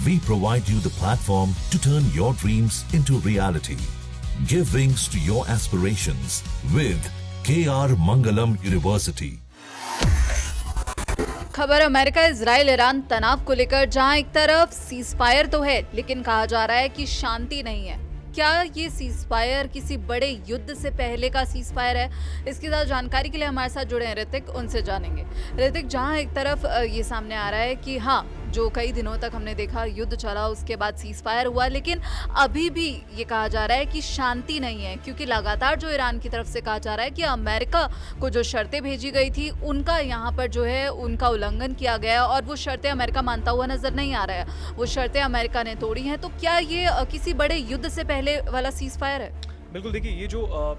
we provide you the platform to turn your dreams into reality. Give wings to your aspirations with KR Mangalam University. खबर America Israel Iran तनाव को लेकर, जहां एक तरफ ceasefire तो है लेकिन कहा जा रहा है कि शांति नहीं है। क्या ये सीजफायर किसी बड़े युद्ध से पहले का सीजफायर है? इसके साथ जानकारी के लिए हमारे साथ जुड़े हैं ऋतिक, उनसे जानेंगे। ऋतिक, जहां एक तरफ ये सामने आ रहा है कि हाँ, जो कई दिनों तक हमने देखा युद्ध चला, उसके बाद सीजफायर हुआ, लेकिन अभी भी ये कहा जा रहा है कि शांति नहीं है, क्योंकि लगातार जो ईरान की तरफ से कहा जा रहा है कि अमेरिका को जो शर्तें भेजी गई थी उनका यहाँ पर जो है उनका उल्लंघन किया गया और वो शर्तें अमेरिका मानता हुआ नजर नहीं आ रहा है। वो शर्तें अमेरिका ने तोड़ी हैं। तो क्या ये किसी बड़े युद्ध से पहले वाला सीजफायर है? बिल्कुल, देखिए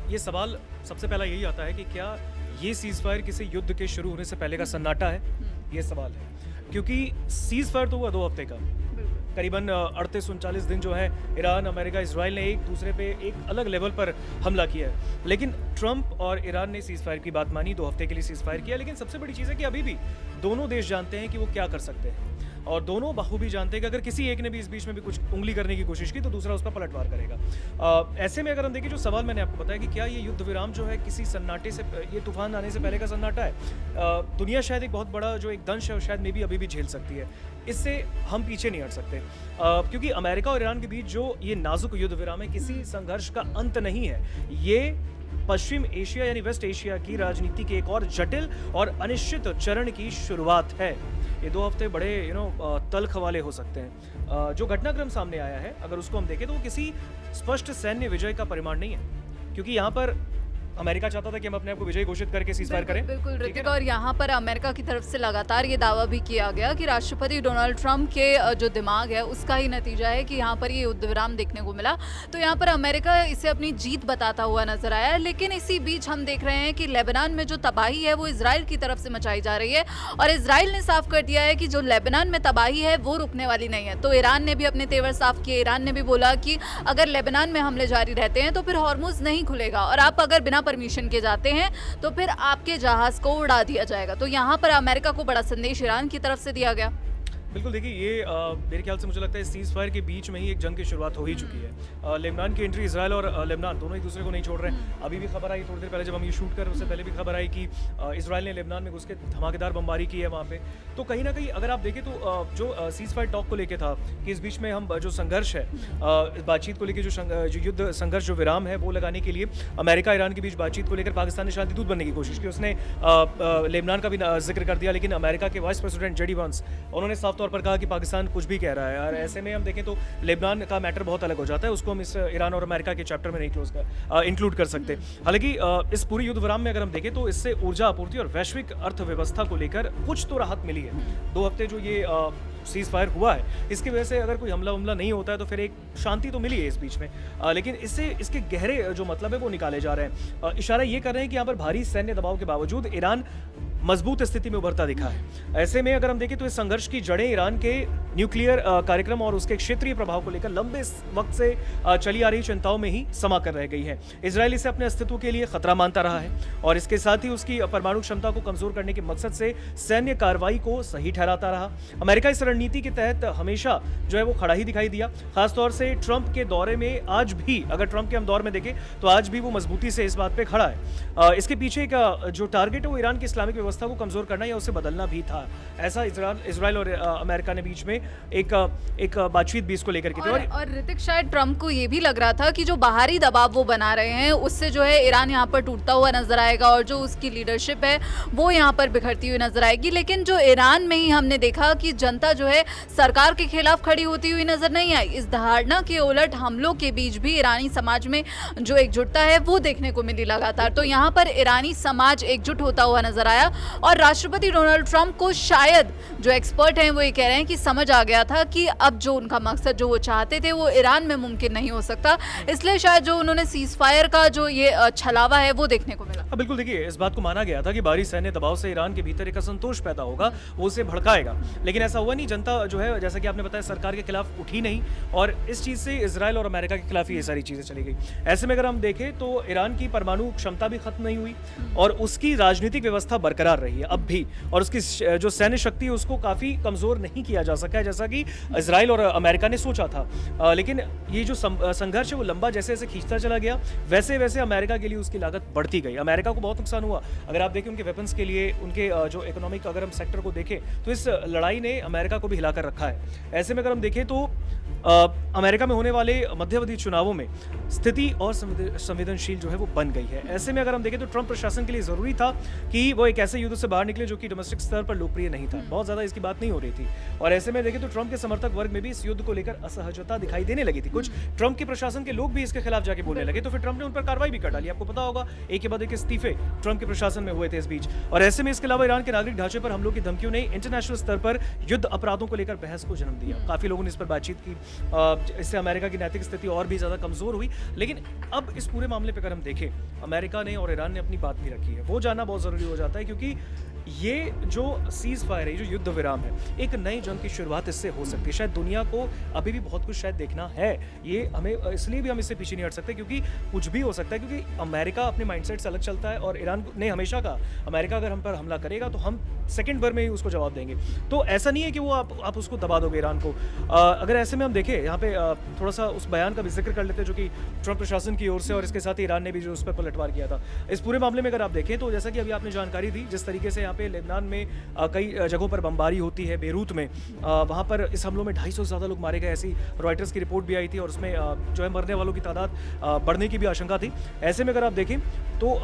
ये सवाल सबसे पहला यही आता है कि क्या ये सीजफायर किसी युद्ध के शुरू होने से पहले का सन्नाटा है? ये सवाल है, क्योंकि सीजफायर तो हुआ 2 हफ्ते का, करीबन 38-39 दिन जो है ईरान, अमेरिका, इजराइल ने एक दूसरे पे एक अलग लेवल पर हमला किया है। लेकिन ट्रंप और ईरान ने सीजफायर की बात मानी, 2 हफ्ते के लिए सीजफायर किया। लेकिन सबसे बड़ी चीज़ है कि अभी भी दोनों देश जानते हैं कि वो क्या कर सकते हैं, और दोनों बाखूबी जानते हैं कि अगर किसी एक ने भी इस बीच में भी कुछ उंगली करने की कोशिश की तो दूसरा उस पर पलटवार करेगा। ऐसे में अगर हम देखें, जो सवाल मैंने आपको बताया कि क्या ये युद्ध विराम जो है किसी सन्नाटे से, ये तूफान आने से पहले का सन्नाटा है, दुनिया शायद एक बहुत बड़ा जो एक दंश है शायद में भी अभी भी झेल सकती है। इससे हम पीछे नहीं हट सकते, क्योंकि अमेरिका और ईरान के बीच जो ये नाजुक युद्ध विराम है किसी संघर्ष का अंत नहीं है। ये पश्चिम एशिया यानी वेस्ट एशिया की राजनीति के एक और जटिल और अनिश्चित चरण की शुरुआत है। ये 2 हफ्ते बड़े तल्ख वाले हो सकते हैं। जो घटनाक्रम सामने आया है, अगर उसको हम देखें तो वो किसी स्पष्ट सैन्य विजय का परिमाण नहीं है, क्योंकि यहाँ पर अमेरिका चाहता था कि हम अपने आप को विजयी घोषित करके सीजफायर करें। बिल्कुल ऋतिक, और यहाँ पर अमेरिका की तरफ से लगातार ये दावा भी किया गया कि राष्ट्रपति डोनाल्ड ट्रंप के जो दिमाग है उसका ही नतीजा है कि यहाँ पर ये युद्ध विराम देखने को मिला। तो यहाँ पर अमेरिका इसे अपनी जीत बताता हुआ नजर आया। लेकिन इसी बीच हम देख रहे हैं कि लेबनान में जो तबाही है वो इसराइल की तरफ से मचाई जा रही है, और इसराइल ने साफ कर दिया है कि जो लेबनान में तबाही है वो रुकने वाली नहीं है। तो ईरान ने भी अपने तेवर साफ किए। ईरान ने भी बोला कि अगर लेबनान में हमले जारी रहते हैं तो फिर हॉर्मुज नहीं खुलेगा, और आप अगर बिना परमिशन के जाते हैं तो फिर आपके जहाज को उड़ा दिया जाएगा। तो यहाँ पर अमेरिका को बड़ा संदेश ईरान की तरफ से दिया गया। बिल्कुल, देखिए ये मेरे ख्याल से मुझे लगता है सीज फायर के बीच में ही एक जंग की शुरुआत हो ही चुकी है। लेबनान की एंट्री, इसराइल और लेबनान दोनों एक दूसरे को नहीं छोड़ रहे हैं। अभी भी खबर आई थोड़ी देर पहले जब हम ये शूट कर, उससे पहले भी खबर आई कि इसराइल ने लेबनान में घुस के धमाकेदार बमबारी की है वहाँ पे। तो कहीं ना कहीं अगर आप देखें तो जो सीज फायर टॉक को लेके था कि इस बीच में हम जो संघर्ष है, बातचीत को लेकर जो युद्ध संघर्ष जो विराम है वो लगाने के लिए अमेरिका ईरान के बीच बातचीत को लेकर पाकिस्तान ने शांति दूत बनने की कोशिश की। उसने लेबनान का भी जिक्र कर दिया, लेकिन अमेरिका के वाइस प्रेसिडेंट जेडी वांस, उन्होंने साफ तौर पर कहा कि पाकिस्तान कुछ भी कह रहा है। और ऐसे में हम देखें तो लेबनान का मैटर बहुत अलग हो जाता है, उसको हम इस ईरान और अमेरिका के चैप्टर में नहीं इंक्लूड कर सकते। हालांकि इस पूरी युद्ध विराम में अगर हम देखें तो इससे ऊर्जा आपूर्ति और वैश्विक अर्थव्यवस्था को लेकर कुछ तो राहत मिली है। 2 हफ्ते जो ये सीज फायर हुआ है, इसकी वजह से अगर कोई हमला नहीं होता है तो फिर एक शांति तो मिली है इस बीच में। लेकिन इसके गहरे जो मतलब है वो निकाले जा रहे हैं। इशारा ये कर रहे हैं कि यहाँ पर भारी सैन्य दबाव के बावजूद ईरान मजबूत स्थिति में उभरता दिखा है। ऐसे में अगर हम देखें तो इस संघर्ष की जड़ें ईरान के न्यूक्लियर कार्यक्रम और उसके क्षेत्रीय प्रभाव को लेकर लंबे वक्त से चली आ रही चिंताओं में ही समा कर रह गई है। इजराइल इसे अपने अस्तित्व के लिए खतरा मानता रहा है, और इसके साथ ही उसकी परमाणु क्षमता को कमजोर करने के मकसद से सैन्य कार्रवाई को सही ठहराता रहा। अमेरिका इस रणनीति के तहत हमेशा जो है वो खड़ा ही दिखाई दिया। खासतौर से ट्रंप के दौरे में आज भी, अगर ट्रंप के हम दौर में देखें तो आज भी वो मजबूती से इस बात पे खड़ा है। इसके पीछे का जो टारगेट है वो ईरान की इस्लामिक व्यवस्था को कमजोर करना या उसे बदलना भी था। ऐसा इजराइल और अमेरिका ने बीच में एक बातचीत भी इसको लेकर की थी। और ऋतिक, शायद ट्रंप को ये भी लग रहा था कि जो बाहरी दबाव वो बना रहे हैं उससे जो है ईरान यहाँ पर टूटता हुआ नजर आएगा, और जो उसकी लीडरशिप है वो यहाँ पर बिखरती हुई नजर आएगी। लेकिन जो ईरान में ही हमने देखा कि जनता जो है सरकार के खिलाफ खड़ी होती हुई नजर नहीं आई। इस धारणा के उलट हमलों के बीच भी ईरानी समाज में जो एकजुटता है वो देखने को मिली लगातार। तो यहाँ पर ईरानी समाज एकजुट होता हुआ नजर आया, और राष्ट्रपति डोनाल्ड ट्रंप को शायद जो एक्सपर्ट हैं वो ये कह रहे हैं कि समझ आ गया था कि अब जो उनका मकसद जो वो चाहते थे वो ईरान में मुमकिन नहीं हो सकता, इसलिए शायद जो उन्होंने सीज फायर का जो ये छलावा है वो देखने को मिला। बिल्कुल, देखिए इस बात को माना गया था कि भारी सैन्य दबाव से ईरान के भीतर एक असंतोष पैदा होगा, वो उसे भड़काएगा, लेकिन ऐसा हुआ नहीं। जनता जो है, जैसा कि आपने बताया, सरकार के खिलाफ उठी नहीं, और इस चीज से इजराइल और अमेरिका के खिलाफ ये सारी चीजें चली गई। ऐसे में अगर हम देखें तो ईरान की परमाणु क्षमता भी खत्म नहीं हुई और उसकी राजनीतिक व्यवस्था बरकरार बरकरार रही है अब भी, और उसकी जो सैन्य शक्ति है उसको काफ़ी कमज़ोर नहीं किया जा सका है जैसा कि इजराइल और अमेरिका ने सोचा था। लेकिन ये जो संघर्ष है वो लंबा जैसे जैसे खींचता चला गया, वैसे वैसे अमेरिका के लिए उसकी लागत बढ़ती गई। अमेरिका को बहुत नुकसान हुआ। अगर आप देखें उनके वेपन्स के लिए, उनके जो इकोनॉमिक अगर हम सेक्टर को देखें तो इस लड़ाई ने अमेरिका को भी हिलाकर रखा है। ऐसे में अगर हम देखें तो अमेरिका में होने वाले मध्यावधि चुनावों में स्थिति और संवेदनशील जो है वो बन गई है। ऐसे में अगर हम देखें तो ट्रंप प्रशासन के लिए ज़रूरी था कि वो एक ऐसे युद्ध से बाहर निकले जो कि डोमेस्टिक स्तर पर लोकप्रिय नहीं था, बहुत ज़्यादा इसकी बात नहीं हो रही थी। और ऐसे में देखें तो ट्रंप के समर्थक वर्ग में भी इस युद्ध को लेकर असहजता दिखाई देने लगी थी। कुछ ट्रंप के प्रशासन के लोग भी इसके खिलाफ जाके बोलने लगे, तो फिर ट्रंप ने उन पर कार्रवाई भी कर डाली। आपको पता होगा एक के बाद एक इस्तीफे ट्रंप के प्रशासन में हुए थे इस बीच। और ऐसे में इसके अलावा ईरान के नागरिक ढांचे पर हमलों की धमकियों ने इंटरनेशनल स्तर पर युद्ध अपराधों को लेकर बहस को जन्म दिया। काफी लोगों ने इस पर बातचीत की, इससे अमेरिका की नैतिक स्थिति और भी ज्यादा कमजोर हुई। लेकिन अब इस पूरे मामले पर अगर हम देखें, अमेरिका ने और ईरान ने अपनी बात भी रखी है, वो जानना बहुत जरूरी हो जाता है, क्योंकि ये जो सीज फायर है, जो युद्ध विराम है, एक नई जंग की शुरुआत इससे हो सकती है। शायद दुनिया को अभी भी बहुत कुछ शायद देखना है, ये हमें इसलिए भी हम इससे पीछे नहीं हट सकते क्योंकि कुछ भी हो सकता है, क्योंकि अमेरिका अपने माइंडसेट से अलग चलता है और ईरान ने हमेशा कहा अमेरिका अगर हम पर हमला करेगा तो हम सेकंड भर में ही उसको जवाब देंगे। तो ऐसा नहीं है कि वो आप उसको दबा दोगे ईरान को। अगर ऐसे में हम देखें यहाँ पे थोड़ा सा उस बयान का भी जिक्र कर लेते हैं जो कि ट्रंप प्रशासन की ओर से, और इसके साथ ही ईरान ने भी जो उस पर पलटवार किया था। इस पूरे मामले में अगर आप देखें तो जैसा कि अभी आपने जानकारी दी, जिस तरीके से यहाँ पे लेबनान में कई जगहों पर बमबारी होती है, बेरूत में वहाँ पर इस हमलों में 250 से ज़्यादा लोग मारे गए, ऐसी रॉयटर्स की रिपोर्ट भी आई थी, और उसमें जो है मरने वालों की तादाद बढ़ने की भी आशंका थी। ऐसे में अगर आप देखें तो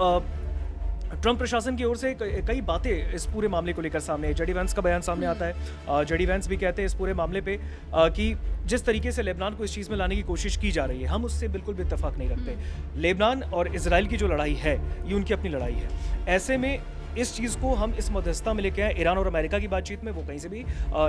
ट्रंप प्रशासन की ओर से कई बातें इस पूरे मामले को लेकर सामने आई। जेडी वैंस का बयान सामने आता है। जेडी वैंस भी कहते हैं इस पूरे मामले पे कि जिस तरीके से लेबनान को इस चीज़ में लाने की कोशिश की जा रही है, हम उससे बिल्कुल भी इत्तेफाक नहीं रखते। लेबनान और इजराइल की जो लड़ाई है, ये उनकी अपनी लड़ाई है। ऐसे में इस चीज़ को हम इस मध्यस्थता में लेके आए ईरान और अमेरिका की बातचीत में, वो कहीं से भी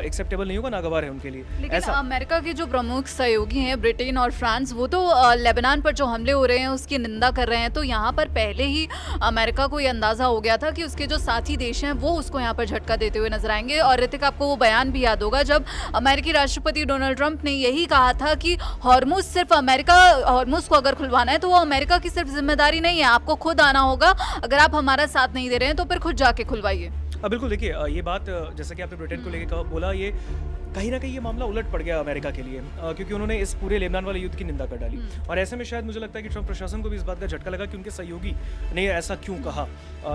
एक्सेप्टेबल नहीं होगा, नागवार है उनके लिए। लेकिन ऐसा अमेरिका के जो प्रमुख सहयोगी हैं ब्रिटेन और फ्रांस, वो तो लेबनान पर जो हमले हो रहे हैं उसकी निंदा कर रहे हैं। तो यहाँ पर पहले ही अमेरिका को ये अंदाजा हो गया था कि उसके जो साथी देश हैं वो उसको यहाँ पर झटका देते हुए नजर आएंगे। और ऋतिक, आपको वो बयान भी याद होगा जब अमेरिकी राष्ट्रपति डोनाल्ड ट्रंप ने यही कहा था कि हॉर्मुज सिर्फ अमेरिका, हॉर्मुज को अगर खुलवाना है तो वो अमेरिका की सिर्फ जिम्मेदारी नहीं है, आपको खुद आना होगा। अगर आप हमारा साथ नहीं दे रहे हैं तो फिर खुद जाके खुलवाइए। बिल्कुल, देखिए ये बात जैसे कि आपने ब्रिटेन को लेकर बोला, ये कहीं ना कहीं ये मामला उलट पड़ गया अमेरिका के लिए, क्योंकि उन्होंने इस पूरे लेबनान वाले युद्ध की निंदा कर डाली। और ऐसे में शायद मुझे लगता है कि ट्रंप प्रशासन को भी इस बात का झटका लगा कि उनके सहयोगी ने ऐसा क्यों कहा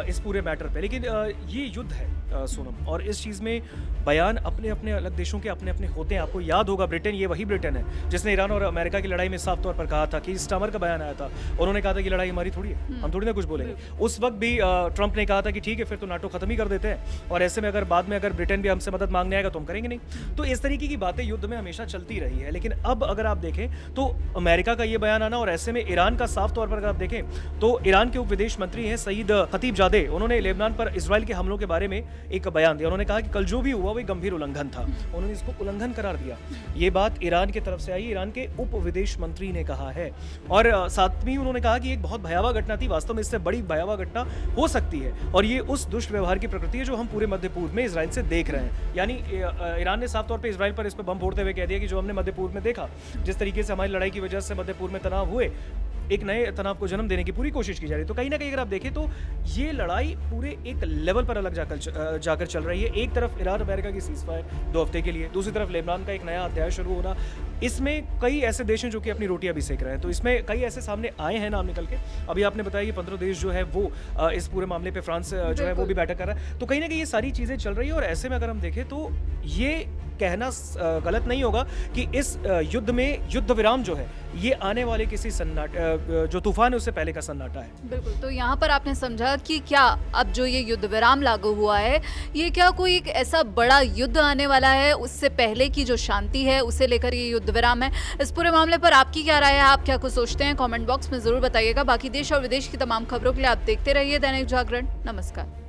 इस पूरे मैटर पे। लेकिन ये युद्ध है सोनम, और इस चीज़ में बयान अपने अपने अलग देशों के अपने अपने होते हैं। आपको याद होगा ब्रिटेन, ये वही ब्रिटेन है जिसने ईरान और अमेरिका की लड़ाई में साफ तौर पर कहा था कि स्टामर का बयान आया था, उन्होंने कहा था कि लड़ाई हमारी थोड़ी है, हम थोड़ी ना कुछ बोलेंगे। उस वक्त भी ट्रंप ने कहा था कि ठीक है फिर तो नाटो खत्म ही कर देते हैं, और ऐसे में अगर बाद में अगर ब्रिटेन भी हमसे मदद मांगने आएगा तो हम करेंगे नहीं। तो इस तरीके की बातें युद्ध में हमेशा चलती रही है। लेकिन अब अगर आप देखें तो अमेरिका का ये बयान आना, और ऐसे में ईरान का साफ तौर पर अगर आप देखें तो ईरान के उप विदेश मंत्री हैं सईद खतीबजादे, उन्होंने लेबनान पर इजराइल के हमलों के बारे में एक बयान दिया। उन्होंने कहा कि कल जो भी हुआ वो एक गंभीर उल्लंघन था, उन्होंने इसको उल्लंघन करार दिया। ये बात ईरान की तरफ से आई, ईरान के उप विदेश मंत्री ने कहा है। और साथ में उन्होंने कहा कि एक बहुत भयावह घटना थी, वास्तव में इससे बड़ी भयावह घटना हो सकती है, और ये उस दुष्ट व्यवहार की प्रकृति है जो हम पूरे मध्य पूर्व में इजराइल से देख रहे हैं। यानी ईरान ने साफ तौर पर इजराइल पर इस पर बम फोड़ते हुए कह दिया कि जो हमने मध्य पूर्व में देखा, जिस तरीके से हमारी लड़ाई की वजह से मध्य पूर्व में तनाव हुए, एक नए तनाव को जन्म देने की पूरी कोशिश की जा रही है। तो कहीं ना कहीं अगर आप देखें तो ये लड़ाई पूरे एक लेवल पर अलग जाकर चल रही है। एक तरफ ईरान अमेरिका की सीज फायर 2 हफ्ते के लिए, दूसरी तरफ लेबनान का एक नया अध्याय शुरू होना। इसमें कई ऐसे देश हैं जो कि अपनी रोटियां भी सेक रहे हैं, तो इसमें कई ऐसे सामने आए हैं नाम निकल के। अभी आपने बताया कि 15 देश जो है वो इस पूरे मामले पे, फ्रांस जो है वो भी बैठक कर रहा है। तो कहीं ना कहीं ये सारी चीज़ें चल रही है, और ऐसे में अगर हम देखें तो ये कहना गलत नहीं होगा कि इस युद्ध में युद्ध विराम जो है ये आने वाले किसी जो तूफान है उससे पहले का सन्नाटा है। बिल्कुल, तो यहाँ पर आपने समझा कि क्या अब जो ये युद्ध विराम लागू हुआ है, ये क्या कोई एक ऐसा बड़ा युद्ध आने वाला है, उससे पहले की जो शांति है उसे लेकर ये युद्ध विराम है? इस पूरे मामले पर आपकी क्या राय है, आप क्या कुछ सोचते हैं, कमेंट बॉक्स में जरूर बताइएगा। बाकी देश और विदेश की तमाम खबरों के लिए आप देखते रहिए दैनिक जागरण। नमस्कार।